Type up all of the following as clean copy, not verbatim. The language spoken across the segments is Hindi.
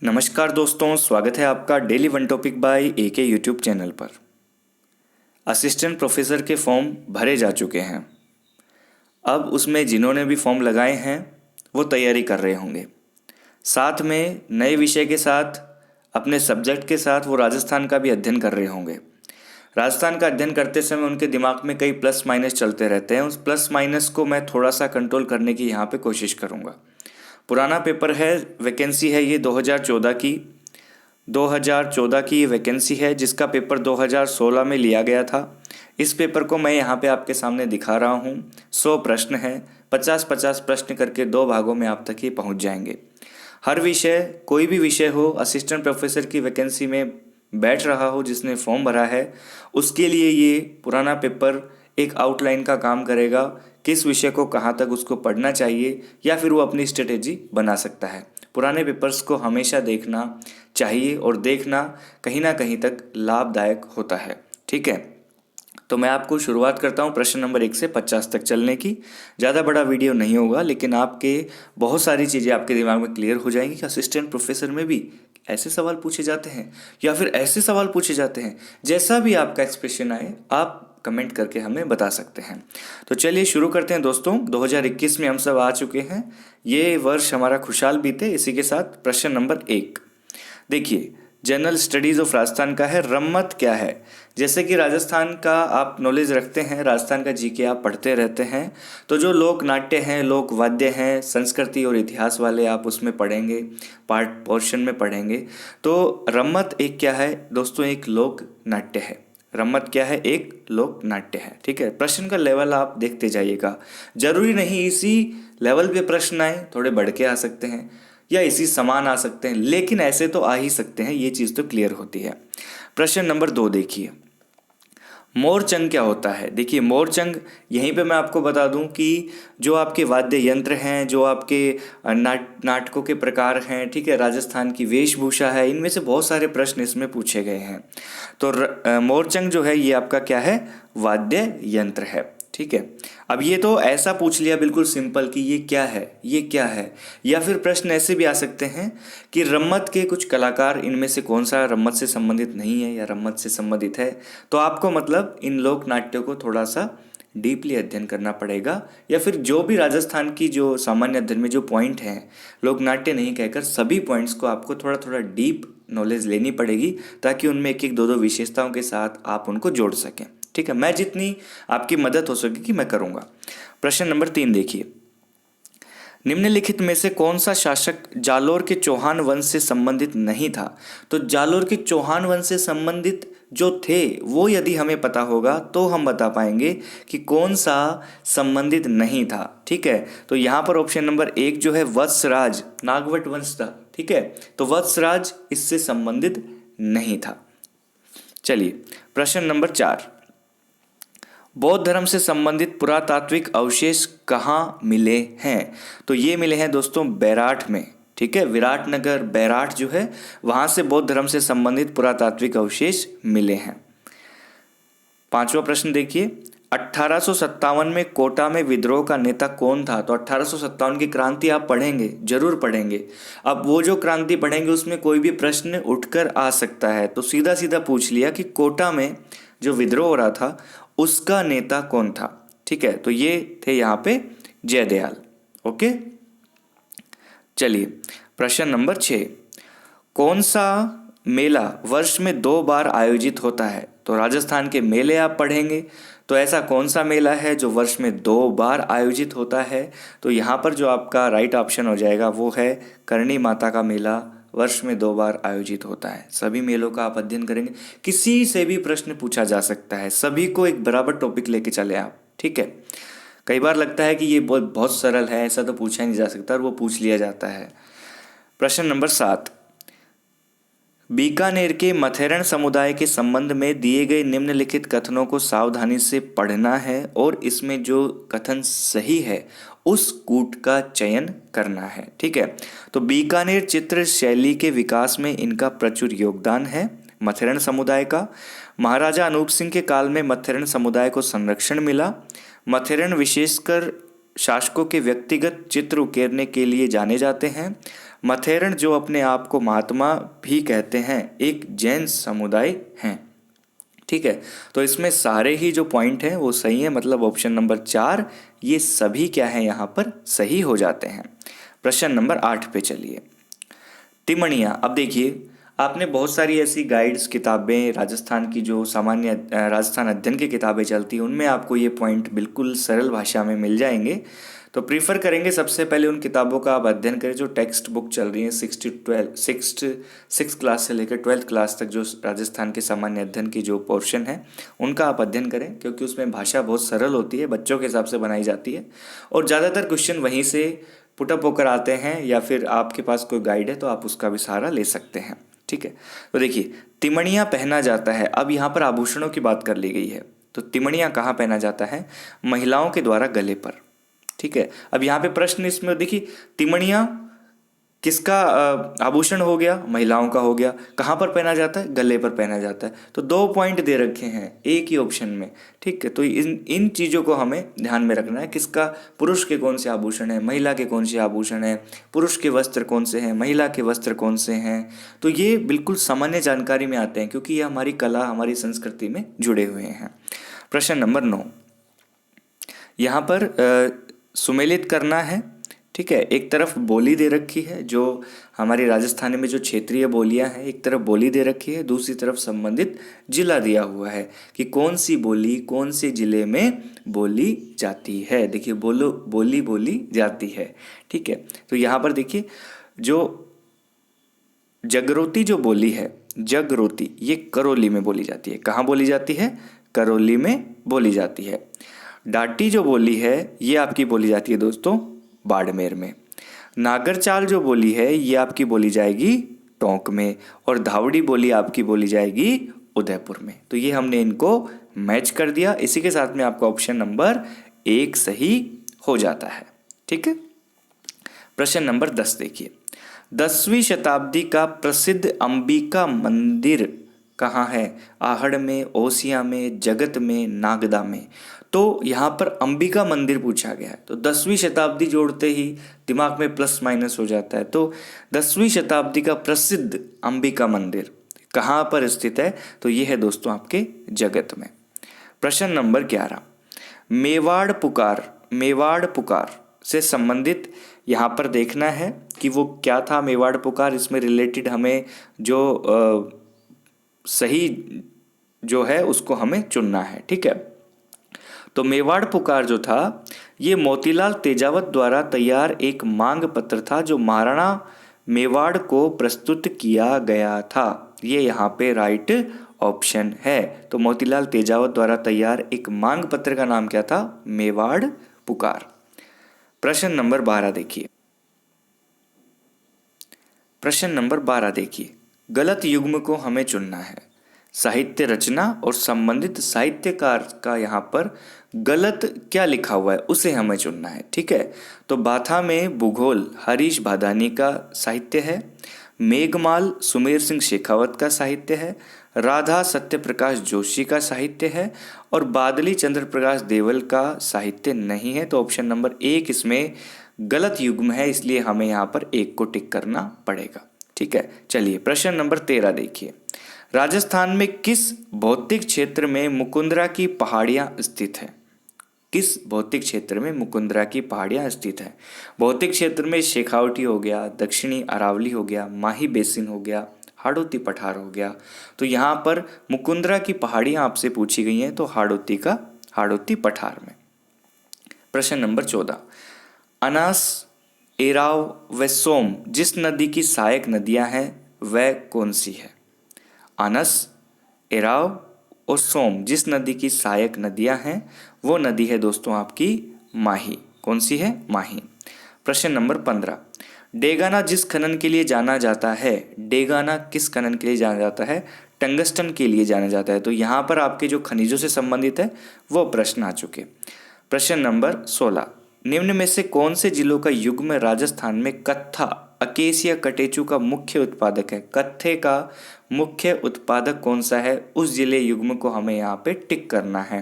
नमस्कार दोस्तों, स्वागत है आपका daily one topic by AK YouTube channel पर। असिस्टेंट प्रोफेसर के फॉर्म भरे जा चुके हैं। अब उसमें जिन्होंने भी फॉर्म लगाए हैं वो तैयारी कर रहे होंगे। साथ में नए विषय के साथ अपने सब्जेक्ट के साथ वो राजस्थान का भी अध्ययन कर रहे होंगे। राजस्थान का अध्ययन करते समय उनके दिमाग में कई प्लस माइनस चलते रहते हैं। उस प्लस माइनस को मैं थोड़ा सा कंट्रोल करने की यहाँ पे कोशिश करूँगा। पुराना पेपर है, वैकेंसी है ये 2014 की ये वैकेंसी है, जिसका पेपर 2016 में लिया गया था। इस पेपर को मैं यहाँ पे आपके सामने दिखा रहा हूँ। 100 प्रश्न हैं, 50-50 प्रश्न करके 2 भागों में आप तक ये पहुँच जाएंगे। हर विषय, कोई भी विषय हो, असिस्टेंट प्रोफेसर की वैकेंसी में बैठ रहा हो जिसने फॉर्म भरा है, उसके लिए ये पुराना पेपर एक आउटलाइन का काम करेगा। किस विषय को कहाँ तक उसको पढ़ना चाहिए या फिर वो अपनी स्ट्रेटेजी बना सकता है। पुराने पेपर्स को हमेशा देखना चाहिए और देखना कहीं ना कहीं तक लाभदायक होता है। ठीक है, तो मैं आपको शुरुआत करता हूँ प्रश्न नंबर 1 से 50 तक चलने की। ज़्यादा बड़ा वीडियो नहीं होगा, लेकिन आपके बहुत सारी चीज़ें आपके दिमाग में क्लियर हो जाएंगी कि असिस्टेंट प्रोफेसर में भी ऐसे सवाल पूछे जाते हैं या फिर ऐसे सवाल पूछे जाते हैं। जैसा भी आपका एक्सप्रेशन आए आप कमेंट करके हमें बता सकते हैं। तो चलिए शुरू करते हैं दोस्तों। 2021 में हम सब आ चुके हैं। ये वर्ष हमारा खुशहाल बीते। इसी के साथ प्रश्न नंबर 1 देखिए, जनरल स्टडीज़ ऑफ राजस्थान का है, रम्मत क्या है। जैसे कि राजस्थान का आप नॉलेज रखते हैं, राजस्थान का जीके आप पढ़ते रहते हैं, तो जो लोक नाट्य हैं, लोक वाद्य हैं, संस्कृति और इतिहास वाले आप उसमें पढ़ेंगे, पार्ट पोर्शन में पढ़ेंगे। तो रम्मत एक क्या है दोस्तों, एक लोक नाट्य है। रम्मत क्या है, एक लोक नाट्य है। ठीक है, प्रश्न का लेवल आप देखते जाइएगा। जरूरी नहीं इसी लेवल पे प्रश्न आए, थोड़े बढ़ के आ सकते हैं या इसी समान आ सकते हैं, लेकिन ऐसे तो आ ही सकते हैं, ये चीज़ तो क्लियर होती है। प्रश्न नंबर 2 देखिए, मोरचंग क्या होता है। देखिए मोरचंग, यहीं पे मैं आपको बता दूं कि जो आपके वाद्य यंत्र हैं, जो आपके नाटकों के प्रकार हैं, ठीक है, राजस्थान की वेशभूषा है, इनमें से बहुत सारे प्रश्न इसमें पूछे गए हैं। तो मोरचंग जो है ये आपका क्या है, वाद्य यंत्र है। ठीक है, अब ये तो ऐसा पूछ लिया बिल्कुल सिंपल कि ये क्या है, ये क्या है। या फिर प्रश्न ऐसे भी आ सकते हैं कि रम्मत के कुछ कलाकार, इनमें से कौन सा रम्मत से संबंधित नहीं है या रम्मत से संबंधित है। तो आपको मतलब इन लोक नाट्यों को थोड़ा सा डीपली अध्ययन करना पड़ेगा, या फिर जो भी राजस्थान की जो सामान्य अध्ययन में जो पॉइंट हैं, लोक नाट्य नहीं कहकर सभी पॉइंट्स को आपको थोड़ा थोड़ा डीप नॉलेज लेनी पड़ेगी, ताकि उनमें एक एक दो दो विशेषताओं के साथ आप उनको जोड़ सकें। ठीक है, मैं जितनी आपकी मदद हो सकेगी मैं करूँगा। प्रश्न नंबर 3 देखिए, निम्नलिखित में से कौन सा शासक जालोर के चौहान वंश से संबंधित नहीं था। तो जालोर के चौहान वंश से संबंधित जो थे वो यदि हमें पता होगा तो हम बता पाएंगे कि कौन सा संबंधित नहीं था। ठीक है, तो यहाँ पर ऑप्शन नंबर 1 जो है वत्सराज, नागवट वंश था। ठीक है, तो वत्सराज इससे संबंधित नहीं था। चलिए प्रश्न नंबर 4, बौद्ध धर्म से संबंधित पुरातात्विक अवशेष कहाँ मिले हैं। तो ये मिले हैं दोस्तों बैराठ में। ठीक है, विराटनगर बैराठ जो है वहाँ से बौद्ध धर्म से संबंधित पुरातात्विक अवशेष मिले हैं। 5वां प्रश्न देखिए, 1857 में कोटा में विद्रोह का नेता कौन था। तो 1857 की क्रांति आप पढ़ेंगे, जरूर पढ़ेंगे। अब वो जो क्रांति पढ़ेंगे उसमें कोई भी प्रश्न उठकर आ सकता है, तो सीधा सीधा पूछ लिया कि कोटा में जो विद्रोह हो रहा था उसका नेता कौन था। ठीक है, तो ये थे यहाँ पे जयदयाल। ओके, चलिए प्रश्न नंबर 6, कौन सा मेला वर्ष में 2 बार आयोजित होता है। तो राजस्थान के मेले आप पढ़ेंगे, तो ऐसा कौन सा मेला है जो वर्ष में 2 बार आयोजित होता है। तो यहाँ पर जो आपका राइट ऑप्शन हो जाएगा वो है करणी माता का मेला, वर्ष में 2 बार आयोजित होता है। सभी मेलों का आप अध्ययन करेंगे, किसी से भी प्रश्न पूछा जा सकता है, सभी को एक बराबर टॉपिक लेके चले आप। ठीक है, कई बार लगता है कि ये बहुत सरल है, ऐसा तो पूछा ही नहीं जा सकता, और वो पूछ लिया जाता है। प्रश्न नंबर 7, बीकानेर के मथेरण समुदाय के संबंध में दिए गए निम्नलिखित कथनों को सावधानी से पढ़ना है और इसमें जो कथन सही है उस कूट का चयन करना है। ठीक है, तो बीकानेर चित्र शैली के विकास में इनका प्रचुर योगदान है। मथेरण समुदाय का महाराजा अनूप सिंह के काल में मथेरण समुदाय को संरक्षण मिला। मथेरण विशेषकर शासकों के व्यक्तिगत चित्र उकेरने के लिए जाने जाते हैं। मथेरण, जो अपने आप को महात्मा भी कहते हैं, एक जैन समुदाय हैं। ठीक है, तो इसमें सारे ही जो पॉइंट हैं वो सही है, मतलब ऑप्शन नंबर 4 ये सभी क्या है यहाँ पर सही हो जाते हैं। प्रश्न नंबर 8 पे चलिए। तिमणिया, अब देखिए आपने बहुत सारी ऐसी गाइड्स किताबें, राजस्थान की जो सामान्य राजस्थान अध्ययन की किताबें चलती हैं उनमें आपको ये पॉइंट बिल्कुल सरल भाषा में मिल जाएंगे। तो प्रीफर करेंगे सबसे पहले उन किताबों का आप अध्ययन करें जो टेक्स्ट बुक चल रही हैं, सिक्स क्लास से लेकर 12th क्लास तक जो राजस्थान के सामान्य अध्ययन की जो पोर्शन है उनका आप अध्ययन करें, क्योंकि उसमें भाषा बहुत सरल होती है, बच्चों के हिसाब से बनाई जाती है और ज़्यादातर क्वेश्चन वहीं से पुटअप होकर आते हैं, या फिर आपके पास कोई गाइड है तो आप उसका भी सहारा ले सकते हैं। ठीक है, तो देखिए तिमणिया पहना जाता है। अब यहाँ पर आभूषणों की बात कर ली गई है, तो तिमणिया कहाँ पहना जाता है? महिलाओं के द्वारा गले पर। ठीक है, अब यहाँ पे प्रश्न इसमें देखिए, तिमणिया किसका आभूषण हो गया? महिलाओं का हो गया। कहाँ पर पहना जाता है? गले पर पहना जाता है। तो 2 पॉइंट दे रखे हैं एक ही ऑप्शन में। ठीक है, तो इन चीज़ों को हमें ध्यान में रखना है, किसका, पुरुष के कौन से आभूषण है, महिला के कौन से आभूषण है, पुरुष के वस्त्र कौन से हैं, महिला के वस्त्र कौन से हैं। तो ये बिल्कुल सामान्य जानकारी में आते हैं, क्योंकि ये हमारी कला, हमारी संस्कृति में जुड़े हुए हैं। प्रश्न नंबर 9, यहाँ पर सुमेलित करना है। ठीक है, एक तरफ बोली दे रखी है जो हमारी राजस्थानी में जो क्षेत्रीय बोलियां हैं, एक तरफ बोली दे रखी है, दूसरी तरफ संबंधित जिला दिया हुआ है कि कौन सी बोली कौन से जिले में बोली जाती है। देखिए बोली जाती है। ठीक है, तो यहाँ पर देखिए जो जगरोती जो बोली है, जगरोती, ये करौली में बोली जाती है। कहाँ बोली जाती है? करौली में बोली जाती है। डाटी जो बोली है ये आपकी बोली जाती है दोस्तों बाड़मेर में। नागरचाल जो बोली है ये आपकी बोली जाएगी टोंक में, और धावड़ी बोली आपकी बोली जाएगी उदयपुर में। तो ये हमने इनको मैच कर दिया। इसी के साथ में आपका ऑप्शन नंबर 1 सही हो जाता है। ठीक है, प्रश्न नंबर 10 देखिए। 10वीं शताब्दी का प्रसिद्ध अंबिका मंदिर कहाँ है? आहड़ में, ओसिया में, जगत में, नागदा में। तो यहाँ पर अंबिका मंदिर पूछा गया है, तो 10वीं शताब्दी जोड़ते ही दिमाग में प्लस माइनस हो जाता है। तो 10वीं शताब्दी का प्रसिद्ध अंबिका मंदिर कहाँ पर स्थित है? तो ये है दोस्तों आपके जगत में। प्रश्न नंबर 11, मेवाड़ पुकार से संबंधित यहाँ पर देखना है कि वो क्या था मेवाड़ पुकार। इसमें रिलेटेड हमें जो सही जो है उसको हमें चुनना है। ठीक है, तो मेवाड़ पुकार जो था ये मोतीलाल तेजावत द्वारा तैयार एक मांग पत्र था जो महाराणा मेवाड़ को प्रस्तुत किया गया था। ये यहाँ पे राइट ऑप्शन है। तो मोतीलाल तेजावत द्वारा तैयार एक मांग पत्र का नाम क्या था? मेवाड़ पुकार। प्रश्न नंबर 12 देखिए। प्रश्न नंबर 12 देखिए, गलत युग्म को हमें चुनना है। साहित्य रचना और संबंधित साहित्यकार का यहाँ पर गलत क्या लिखा हुआ है उसे हमें चुनना है। ठीक है, तो बाथा में भूगोल हरीश भादानी का साहित्य है, मेघमाल सुमेर सिंह शेखावत का साहित्य है, राधा सत्यप्रकाश जोशी का साहित्य है, और बादली चंद्र प्रकाश देवल का साहित्य नहीं है। तो ऑप्शन नंबर 1 इसमें गलत युग्म है, इसलिए हमें यहाँ पर 1 को टिक करना पड़ेगा। ठीक है, चलिए प्रश्न नंबर 13 देखिए। राजस्थान में किस भौतिक क्षेत्र में मुकुंदरा की पहाड़ियाँ स्थित हैं? किस भौतिक क्षेत्र में मुकुंदरा की पहाड़ियाँ स्थित हैं? भौतिक क्षेत्र में शेखावटी हो गया, दक्षिणी अरावली हो गया, माही बेसिन हो गया, हाड़ौती पठार हो गया। तो यहाँ पर मुकुंदरा की पहाड़ियाँ आपसे पूछी गई हैं, तो हाड़ौती पठार में। प्रश्न नंबर 14, अनास, एराव व सोम जिस नदी की सहायक नदियाँ हैं वह कौन सी है? अनस, एराव और सोम जिस नदी की सहायक नदियां हैं वो नदी है दोस्तों आपकी माही। कौन सी है? माही। प्रश्न नंबर 15, डेगाना जिस खनन के लिए जाना जाता है, डेगाना किस खनन के लिए जाना जाता है? टंगस्टन के लिए जाना जाता है। तो यहाँ पर आपके जो खनिजों से संबंधित है वो प्रश्न आ चुके। प्रश्न नंबर 16, निम्न में से कौन से जिलों का युग्म राजस्थान में कत्था अकेसिया कटेचु का मुख्य उत्पादक है? कत्थे का मुख्य उत्पादक कौन सा है? उस जिले युग्म को हमें यहाँ पे टिक करना है।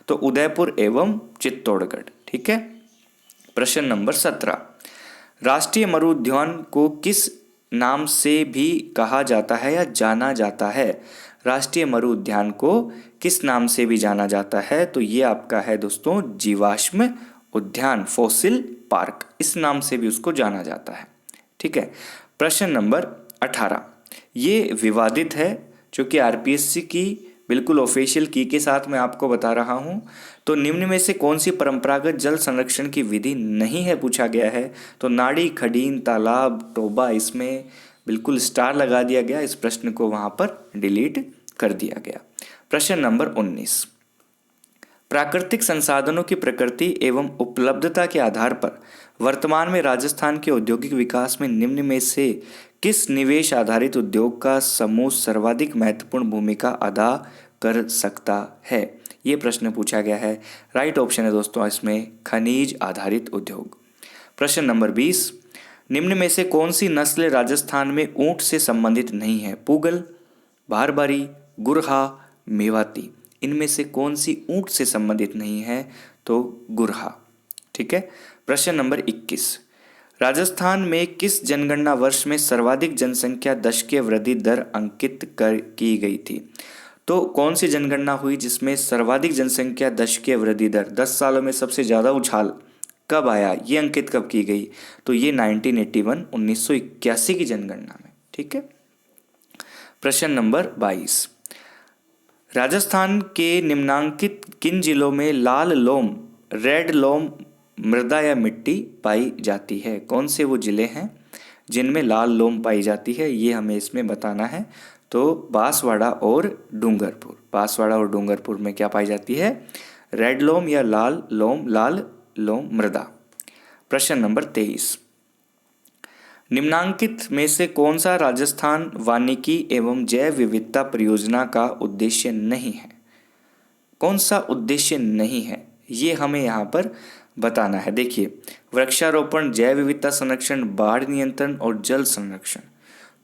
तो उदयपुर एवं चित्तौड़गढ़। ठीक है, प्रश्न नंबर 17, राष्ट्रीय मरुउद्यान को किस नाम से भी कहा जाता है या जाना जाता है? राष्ट्रीय मरुउद्यान को किस नाम से भी जाना जाता है? तो ये आपका है दोस्तों जीवाश्म उद्यान, फॉसिल पार्क, इस नाम से भी उसको जाना जाता है। ठीक है। प्रश्न नंबर 18, ये विवादित है, जो कि आरपीएससी की बिल्कुल ऑफिशियल की के साथ मैं आपको बता रहा हूँ। तो निम्न में से कौन सी परंपरागत जल संरक्षण की विधि नहीं है, पूछा गया है। तो नाड़ी, खडीन, तालाब, टोबा, इसमें बिल्कुल स्टार लगा दिया गया, इस प्रश्न को वहाँ पर डिलीट कर दिया गया। प्रश्न नंबर 19, प्राकृतिक संसाधनों की प्रकृति एवं उपलब्धता के आधार पर वर्तमान में राजस्थान के औद्योगिक विकास में निम्न में से किस निवेश आधारित उद्योग का समूह सर्वाधिक महत्वपूर्ण भूमिका अदा कर सकता है? ये प्रश्न पूछा गया है। राइट ऑप्शन है दोस्तों इसमें खनिज आधारित उद्योग। प्रश्न नंबर 20, निम्न में से कौन सी नस्ल राजस्थान में ऊंट से संबंधित नहीं है? पूगल, बारबारी, गुरहा, मेवाती, इनमें से कौन सी ऊंट से संबंधित नहीं है? तो गुरहा। ठीक है। प्रश्न नंबर 21, राजस्थान में किस जनगणना वर्ष में सर्वाधिक जनसंख्या दशकीय वृद्धि दर अंकित की गई थी? तो कौन सी जनगणना हुई जिसमें सर्वाधिक जनसंख्या दशकीय वृद्धि दर 10 सालों में सबसे ज़्यादा उछाल कब आया, ये अंकित कब की गई? तो ये 1981 की जनगणना में। ठीक है। प्रश्न नंबर 22, राजस्थान के निम्नांकित किन जिलों में लाल लोम, रेड लोम मृदा या मिट्टी पाई जाती है? कौन से वो जिले हैं जिनमें लाल लोम पाई जाती है, ये हमें इसमें बताना है। तो बांसवाड़ा और डूंगरपुर, बांसवाड़ा और डूंगरपुर में क्या पाई जाती है? रेड लोम या लाल लोम मृदा। प्रश्न नंबर 23, निम्नांकित में से कौन सा राजस्थान वानिकी एवं जैव विविधता परियोजना का उद्देश्य नहीं है? कौन सा उद्देश्य नहीं है, ये हमें यहाँ पर बताना है। देखिए, वृक्षारोपण, जैव विविधता संरक्षण, बाढ़ नियंत्रण और जल संरक्षण,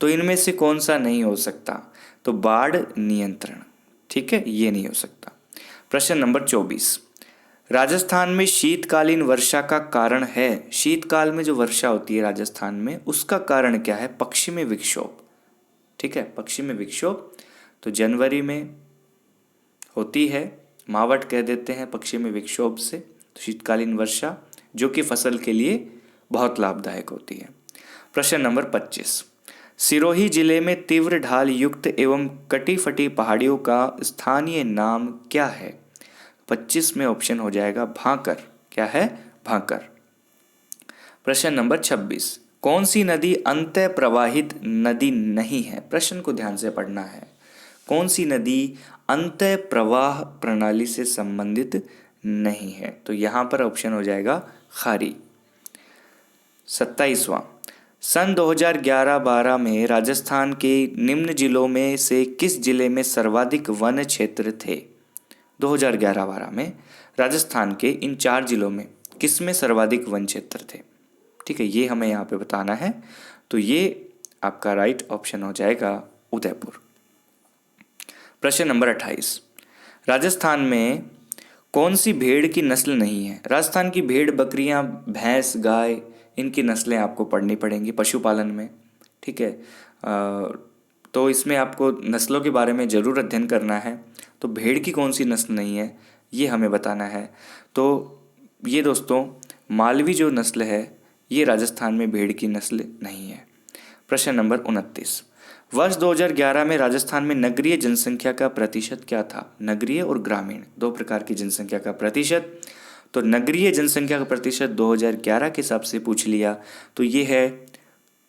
तो इनमें से कौन सा नहीं हो सकता? तो बाढ़ नियंत्रण। ठीक है, ये नहीं हो सकता। प्रश्न नंबर 24, राजस्थान में शीतकालीन वर्षा का कारण है, शीतकाल में जो वर्षा होती है राजस्थान में, उसका कारण क्या है? पश्चिमी विक्षोभ। ठीक है, पश्चिमी विक्षोभ तो जनवरी में होती है, मावट कह देते हैं पश्चिमी विक्षोभ से। तो शीतकालीन वर्षा जो कि फसल के लिए बहुत लाभदायक होती है। प्रश्न नंबर 25, सिरोही जिले में तीव्र ढाल युक्त एवं कटी फटी पहाड़ियों का स्थानीय नाम क्या है? 25 में ऑप्शन हो जाएगा भांकर। क्या है? भांकर। प्रश्न नंबर 26, कौन सी नदी अंतः प्रवाहित नदी नहीं है? प्रश्न को ध्यान से पढ़ना है। कौन सी नदी अंतः प्रवाह प्रणाली से संबंधित नहीं है? तो यहाँ पर ऑप्शन हो जाएगा खारी। 27वां, सन 2011-12 में राजस्थान के निम्न जिलों में से किस जिले में सर्वाधिक वन क्षेत्र थे? 2011-12 में राजस्थान के इन 4 जिलों में किस में सर्वाधिक वन क्षेत्र थे? ठीक है, ये हमें यहाँ पे बताना है। तो ये आपका राइट ऑप्शन हो जाएगा उदयपुर। प्रश्न नंबर 28, राजस्थान में कौन सी भेड़ की नस्ल नहीं है? राजस्थान की भेड़, बकरियां, भैंस, गाय, इनकी नस्लें आपको पढ़नी पड़ेंगी पशुपालन में। ठीक है, तो इसमें आपको नस्लों के बारे में ज़रूर अध्ययन करना है। तो भेड़ की कौन सी नस्ल नहीं है, ये हमें बताना है। तो ये दोस्तों मालवी जो नस्ल है, ये राजस्थान में भेड़ की नस्ल नहीं है। प्रश्न नंबर 29, वर्ष 2011 में राजस्थान में नगरीय जनसंख्या का प्रतिशत क्या था? नगरीय और ग्रामीण दो प्रकार की जनसंख्या का प्रतिशत। तो नगरीय जनसंख्या का प्रतिशत 2011 के हिसाब से पूछ लिया तो ये है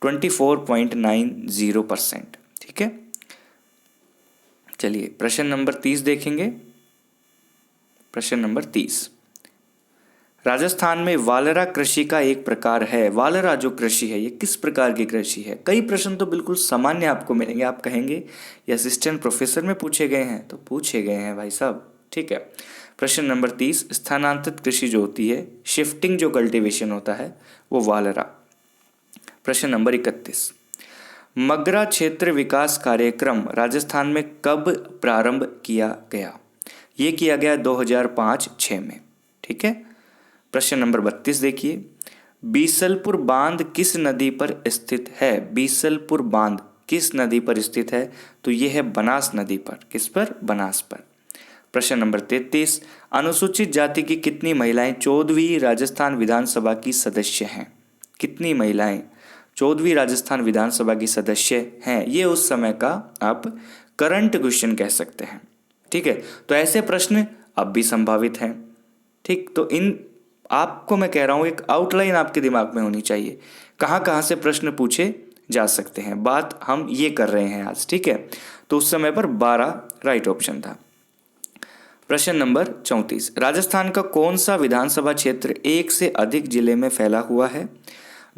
24.90%। ठीक है, चलिए प्रश्न नंबर 30 देखेंगे। प्रश्न नंबर 30, राजस्थान में वालरा कृषि का एक प्रकार है। वालरा जो कृषि है ये किस प्रकार की कृषि है? कई प्रश्न तो बिल्कुल सामान्य आपको मिलेंगे। आप कहेंगे ये असिस्टेंट प्रोफेसर में पूछे गए हैं, तो पूछे गए हैं भाई साहब। ठीक है, प्रश्न नंबर 30, स्थानांतरित कृषि जो होती है, शिफ्टिंग जो कल्टीवेशन होता है, वो वालरा। प्रश्न नंबर 31, मगरा क्षेत्र विकास कार्यक्रम राजस्थान में कब प्रारंभ किया गया? ये किया गया 2005-06 में। ठीक है, प्रश्न नंबर 32 देखिए, बीसलपुर बांध किस नदी पर स्थित है? बीसलपुर बांध किस नदी पर स्थित है? तो ये है बनास नदी पर। किस पर? बनास पर। प्रश्न नंबर 33, अनुसूचित जाति की कितनी महिलाएं 14वीं राजस्थान विधानसभा की सदस्य हैं? कितनी महिलाएं 14वीं राजस्थान विधानसभा की सदस्य हैं? ये उस समय का आप करंट क्वेश्चन कह सकते हैं। ठीक है, तो ऐसे प्रश्न अब भी संभावित हैं। ठीक, तो इन आपको मैं कह रहा हूं एक आउटलाइन आपके दिमाग में होनी चाहिए, कहाँ कहाँ से प्रश्न पूछे जा सकते हैं। बात हम ये कर रहे हैं आज। ठीक है, तो उस समय पर 12 राइट ऑप्शन था। प्रश्न नंबर 34, राजस्थान का कौन सा विधानसभा क्षेत्र एक से अधिक जिले में फैला हुआ है?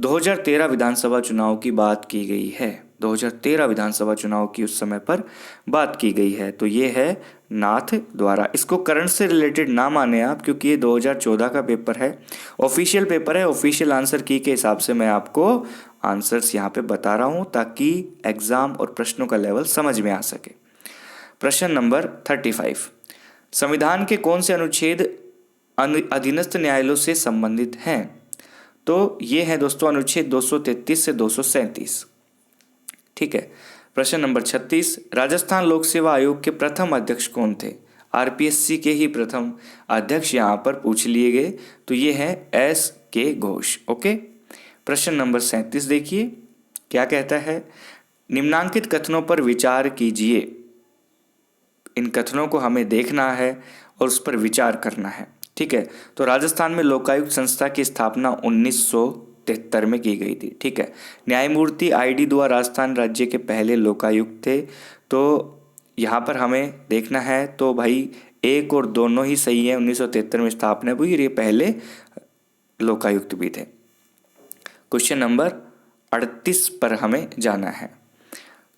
2013 विधानसभा चुनाव की बात की गई है। 2013 विधानसभा चुनाव की उस समय पर बात की गई है, तो ये है नाथ द्वारा। इसको करंट से रिलेटेड ना माने आप, क्योंकि ये 2014 का पेपर है, ऑफिशियल पेपर है। ऑफिशियल आंसर की के हिसाब से मैं आपको आंसर्स यहाँ पे बता रहा हूँ, ताकि एग्जाम और प्रश्नों का लेवल समझ में आ सके। प्रश्न नंबर 35, संविधान के कौन से अनुच्छेद अधीनस्थ न्यायालयों से संबंधित हैं? तो ये है दोस्तों अनुच्छेद 233 से 237। ठीक है, प्रश्न नंबर 36, राजस्थान लोक सेवा आयोग के प्रथम अध्यक्ष कौन थे? आरपीएससी के ही प्रथम अध्यक्ष यहाँ पर पूछ लिए गए, तो ये है S.K. घोष। ओके, प्रश्न नंबर 37 देखिए क्या कहता है, निम्नांकित कथनों पर विचार कीजिए। इन कथनों को हमें देखना है और उस पर विचार करना है। ठीक है, तो राजस्थान में लोकायुक्त संस्था की स्थापना 1973 में की गई थी। ठीक है, न्यायमूर्ति ID दुआ राजस्थान राज्य के पहले लोकायुक्त थे। तो यहाँ पर हमें देखना है, तो भाई एक और दोनों ही सही है। 1973 में स्थापना हुई और ये पहले लोकायुक्त भी थे। क्वेश्चन नंबर 38 पर हमें जाना है।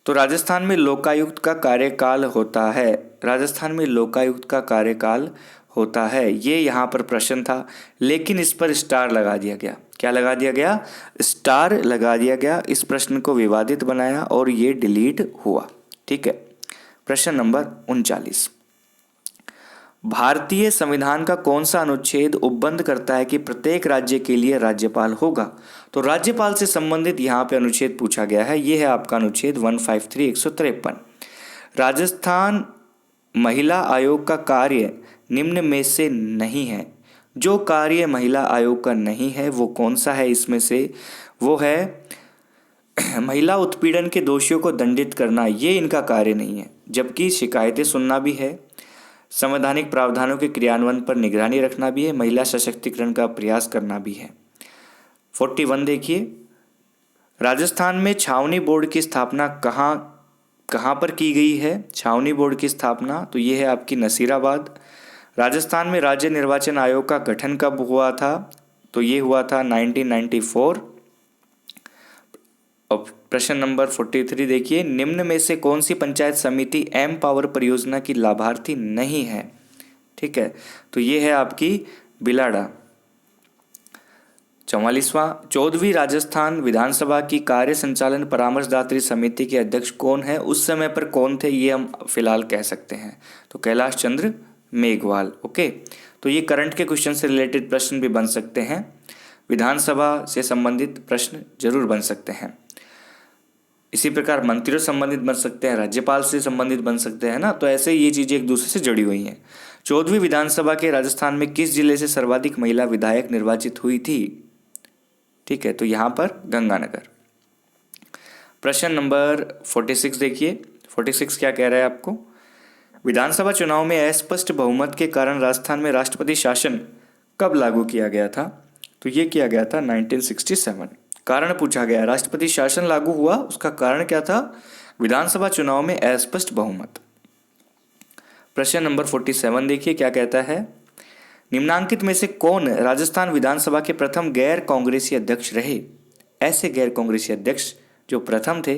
तो राजस्थान में लोकायुक्त का कार्यकाल होता है। राजस्थान में लोकायुक्त का कार्यकाल होता है, ये यहाँ पर प्रश्न था, लेकिन इस पर स्टार लगा दिया गया। क्या लगा दिया गया? स्टार लगा दिया गया। इस प्रश्न को विवादित बनाया और ये डिलीट हुआ। ठीक है, प्रश्न नंबर 39, भारतीय संविधान का कौन सा अनुच्छेद उपबंध करता है कि प्रत्येक राज्य के लिए राज्यपाल होगा? तो राज्यपाल से संबंधित यहाँ पे अनुच्छेद पूछा गया है। ये है आपका अनुच्छेद 153 153। राजस्थान महिला आयोग का कार्य निम्न में से नहीं है। जो कार्य महिला आयोग का नहीं है वो कौन सा है इसमें से? वो है महिला उत्पीड़न के दोषियों को दंडित करना, ये इनका कार्य नहीं है। जबकि शिकायतें सुनना भी है, संवैधानिक प्रावधानों के क्रियान्वयन पर निगरानी रखना भी है, महिला सशक्तिकरण का प्रयास करना भी है। 41 देखिए, राजस्थान में छावनी बोर्ड की स्थापना कहाँ पर की गई है? छावनी बोर्ड की स्थापना तो ये है आपकी नसीराबाद। राजस्थान में राज्य निर्वाचन आयोग का गठन कब हुआ था? तो ये हुआ था 1994। अब प्रश्न नंबर 43 देखिए, निम्न में से कौन सी पंचायत समिति एम पावर परियोजना की लाभार्थी नहीं है? ठीक है, तो ये है आपकी बिलाड़ा। 44वां, 14वीं राजस्थान विधानसभा की कार्य संचालन परामर्शदात्री समिति के अध्यक्ष कौन है? उस समय पर कौन थे ये हम फिलहाल कह सकते हैं, तो कैलाश चंद्र मेघवाल। ओके, तो ये करंट के क्वेश्चन से रिलेटेड प्रश्न भी बन सकते हैं, विधानसभा से संबंधित प्रश्न जरूर बन सकते हैं। इसी प्रकार मंत्रियों से संबंधित बन सकते हैं, राज्यपाल से संबंधित बन सकते हैं ना, तो ऐसे ये चीज़ें एक दूसरे से जुड़ी हुई हैं। 14वीं विधानसभा के राजस्थान में किस जिले से सर्वाधिक महिला विधायक निर्वाचित हुई थी? ठीक है, तो यहाँ पर गंगानगर। प्रश्न नंबर 46 देखिए, 46 क्या कह रहा है आपको, विधानसभा चुनाव में अस्पष्ट बहुमत के कारण राजस्थान में राष्ट्रपति शासन कब लागू किया गया था? तो ये किया गया था 1967। कारण पूछा गया, राष्ट्रपति शासन लागू हुआ, उसका कारण क्या था? विधानसभा चुनाव में अस्पष्ट बहुमत। प्रश्न नंबर 47 देखिए क्या कहता है, निम्नांकित में से कौन राजस्थान विधानसभा के प्रथम गैर कांग्रेसी अध्यक्ष रहे? ऐसे गैर कांग्रेसी अध्यक्ष जो प्रथम थे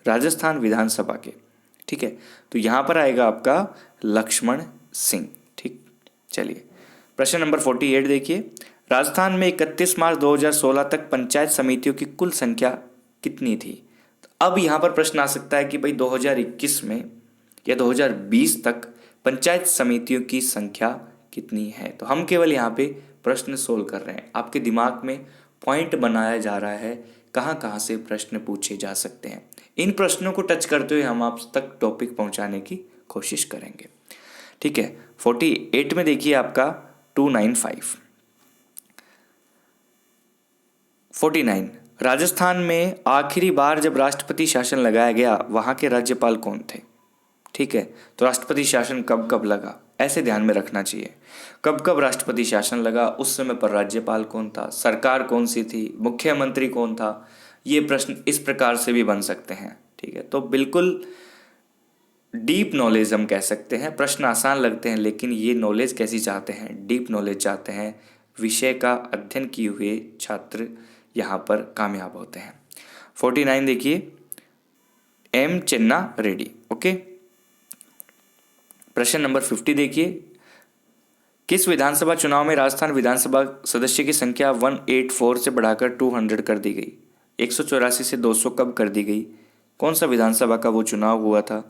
राजस्थान विधानसभा के। ठीक है, तो यहाँ पर आएगा आपका लक्ष्मण सिंह। ठीक, चलिए प्रश्न नंबर 48 देखिए, राजस्थान में 31 मार्च 2016 तक पंचायत समितियों की कुल संख्या कितनी थी? तो अब यहाँ पर प्रश्न आ सकता है कि भाई 2021 में या 2020 तक पंचायत समितियों की संख्या कितनी है? तो हम केवल यहाँ पे प्रश्न सोल्व कर रहे हैं, आपके दिमाग में पॉइंट बनाया जा रहा है कहाँ कहाँ से प्रश्न पूछे जा सकते हैं। इन प्रश्नों को टच करते हुए हम आप तक टॉपिक पहुँचाने की कोशिश करेंगे। ठीक है, 48 में देखिए आपका 295। 49, राजस्थान में आखिरी बार जब राष्ट्रपति शासन लगाया गया वहाँ के राज्यपाल कौन थे। ठीक है, तो राष्ट्रपति शासन कब कब लगा, ऐसे ध्यान में रखना चाहिए। कब कब राष्ट्रपति शासन लगा, उस समय पर राज्यपाल कौन था, सरकार कौन सी थी, मुख्यमंत्री कौन था, ये प्रश्न इस प्रकार से भी बन सकते हैं। ठीक है, तो बिल्कुल डीप नॉलेज हम कह सकते हैं। प्रश्न आसान लगते हैं लेकिन ये नॉलेज कैसी चाहते हैं, डीप नॉलेज चाहते हैं। विषय का अध्ययन किए हुए छात्र यहाँ पर कामयाब होते हैं। 49 देखिए, एम चन्ना रेड्डी। ओके, प्रश्न नंबर 50 देखिए, किस विधानसभा चुनाव में राजस्थान विधानसभा सदस्य की संख्या 184 से बढ़ाकर 200 कर दी गई। 184 से 200 कब कर दी गई, कौन सा विधानसभा का वो चुनाव हुआ था,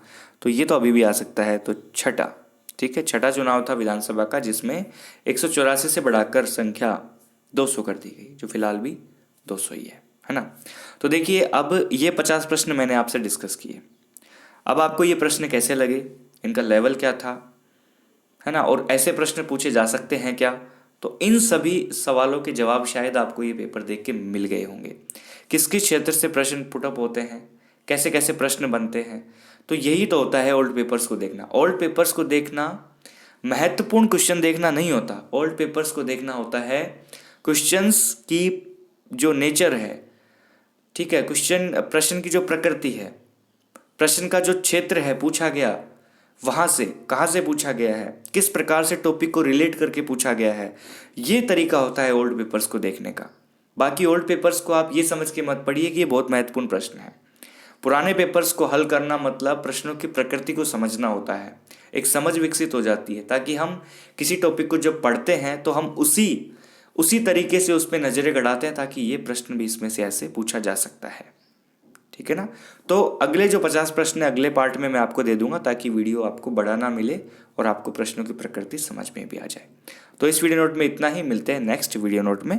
तो ये तो अभी भी आ सकता है, तो छठा। ठीक है, छठा चुनाव था विधानसभा का जिसमें 184 से बढ़ाकर संख्या 200 कर दी गई, जो फिलहाल भी 200 ही है ना। तो देखिए, अब ये 50 प्रश्न मैंने आपसे डिस्कस किए। अब आपको ये प्रश्न कैसे लगे, इनका लेवल क्या था, है ना, और ऐसे प्रश्न पूछे जा सकते हैं क्या, तो इन सभी सवालों के जवाब शायद आपको ये पेपर देख के मिल गए होंगे। किस किस क्षेत्र से प्रश्न पुटअप होते हैं, कैसे कैसे प्रश्न बनते हैं, तो यही तो होता है ओल्ड पेपर्स को देखना। ओल्ड पेपर्स को देखना महत्वपूर्ण क्वेश्चन देखना नहीं होता, ओल्ड पेपर्स को देखना होता है क्वेश्चंस की जो नेचर है। ठीक है, प्रश्न की जो प्रकृति है, प्रश्न का जो क्षेत्र है पूछा गया, वहाँ से कहाँ से पूछा गया है, किस प्रकार से टॉपिक को रिलेट करके पूछा गया है, ये तरीका होता है ओल्ड पेपर्स को देखने का। बाकी ओल्ड पेपर्स को आप ये समझ के मत पढ़िए कि ये बहुत महत्वपूर्ण प्रश्न है। पुराने पेपर्स को हल करना मतलब प्रश्नों की प्रकृति को समझना होता है, एक समझ विकसित हो जाती है, ताकि हम किसी टॉपिक को जब पढ़ते हैं तो हम उसी तरीके से उस पर नज़रें गड़ाते हैं, ताकि ये प्रश्न भी इसमें से ऐसे पूछा जा सकता है। ठीक है ना, तो अगले जो 50 प्रश्न अगले पार्ट में मैं आपको दे दूंगा, ताकि वीडियो आपको बड़ा ना मिले और आपको प्रश्नों की प्रकृति समझ में भी आ जाए। तो इस वीडियो नोट में इतना ही, मिलते हैं नेक्स्ट वीडियो नोट में।